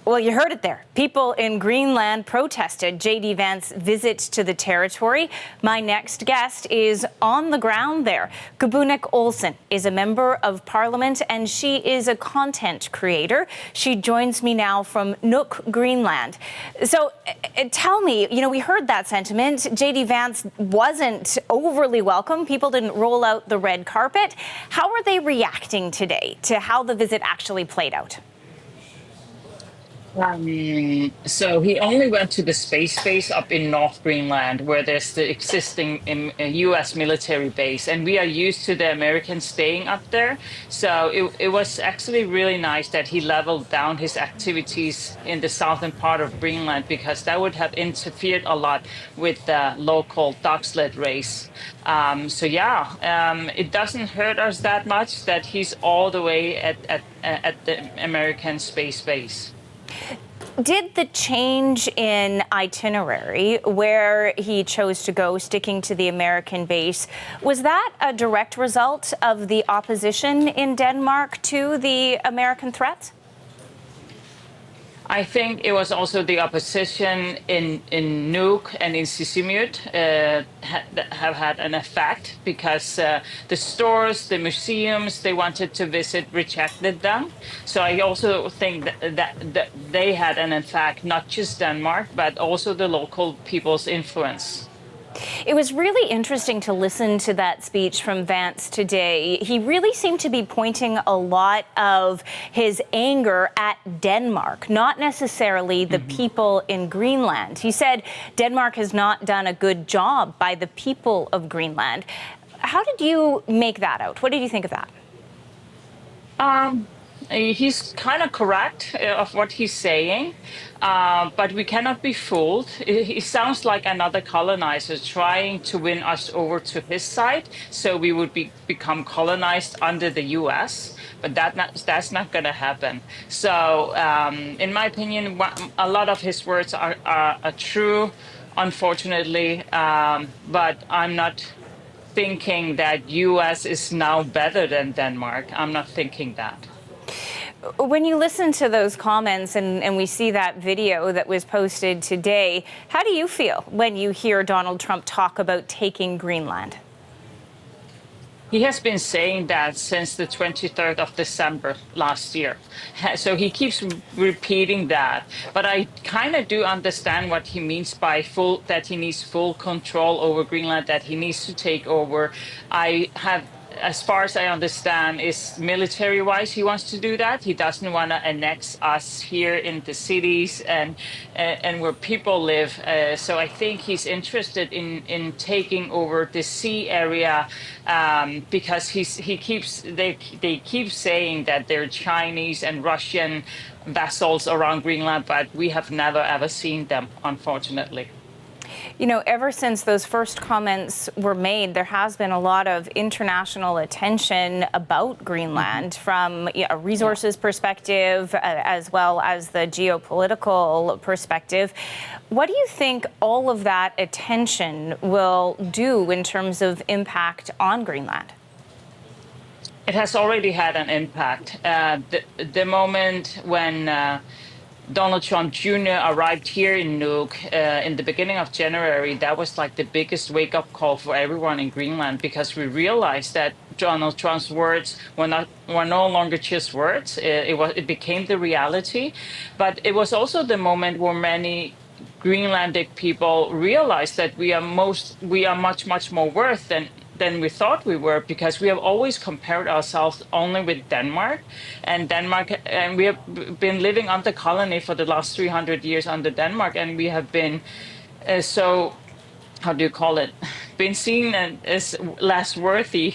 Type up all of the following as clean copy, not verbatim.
Well, you heard it there. People in Greenland protested JD Vance's visit to the territory. My next guest is on the ground there. Qupanuk Olsen is a member of parliament and she is a content creator. She joins me now from Qupanuk, Greenland. So tell me, we heard that sentiment. JD Vance wasn't overly welcome. People didn't roll out the red carpet. How are they reacting today to how the visit actually played out? So he only went to the space base up in North Greenland, where there's the existing U.S. military base, and we are used to the Americans staying up there. So it was actually really nice that he leveled down his activities in the southern part of Greenland, because that would have interfered a lot with the local dog sled race. It doesn't hurt us that much that he's all the way at the American space base. Did the change in itinerary, where he chose to go, sticking to the American base, was that a direct result of the opposition in Denmark to the American threats? I think it was also the opposition in Nuuk and in Sisimiut have had an effect, because the stores, the museums they wanted to visit rejected them. So I also think that they had an effect, not just Denmark, but also the local people's influence. It was really interesting to listen to that speech from Vance today. He really seemed to be pointing a lot of his anger at Denmark, not necessarily the people in Greenland. He said Denmark has not done a good job by the people of Greenland. How did you make that out? What did you think of that? He's kind of correct of what he's saying, but we cannot be fooled. He sounds like another colonizer trying to win us over to his side, so we would become colonized under the U.S., but that's not going to happen. So in my opinion, a lot of his words are true, unfortunately, but I'm not thinking that U.S. is now better than Denmark. I'm not thinking that. When you listen to those comments and we see that video that was posted today, how do you feel when you hear Donald Trump talk about taking Greenland? He has been saying that since the 23rd of December last year. So he keeps repeating that. But I kind of do understand what he means by that he needs full control over Greenland, that he needs to take over. As far as I understand, is military-wise, he wants to do that. He doesn't want to annex us here in the cities and where people live. So I think he's interested in taking over the sea area, because they keep saying that there are Chinese and Russian vessels around Greenland, but we have never ever seen them, unfortunately. Ever since those first comments were made, there has been a lot of international attention about Greenland from a resources perspective, as well as the geopolitical perspective. What do you think all of that attention will do in terms of impact on Greenland? It has already had an impact. The moment when Donald Trump Jr. arrived here in Nuuk in the beginning of January, that was like the biggest wake-up call for everyone in Greenland, because we realized that Donald Trump's words were no longer just words. It became the reality. But it was also the moment where many Greenlandic people realized that we are much more worth than we thought we were, because we have always compared ourselves only with Denmark, and we have been living under colony for the last 300 years under Denmark, and we have been been seen as less worthy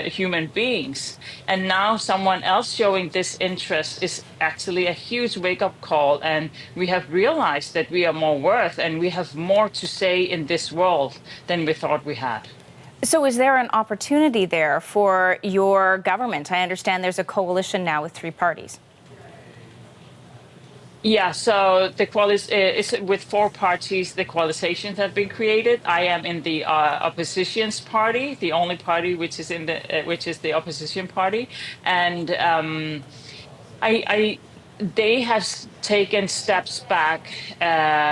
human beings. And now someone else showing this interest is actually a huge wake-up call, and we have realized that we are more worth and we have more to say in this world than we thought we had. So is there an opportunity there for your government? I understand there's a coalition now with 3 parties. Yeah, so the is with 4 parties. The coalitions have been created. I am in the opposition's party, the only party which is the opposition party, and I they have taken steps back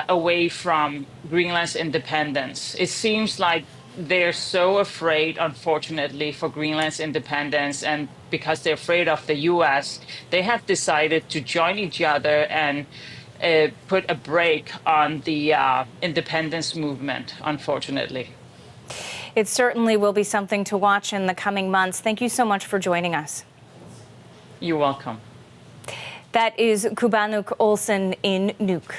away from Greenland's independence. It seems like they're so afraid, unfortunately, for Greenland's independence, and because they're afraid of the US, they have decided to join each other and put a brake on the independence movement, unfortunately. It certainly will be something to watch in the coming months. Thank you so much for joining us. You're welcome. That is Qupanuk Olsen in Nuuk.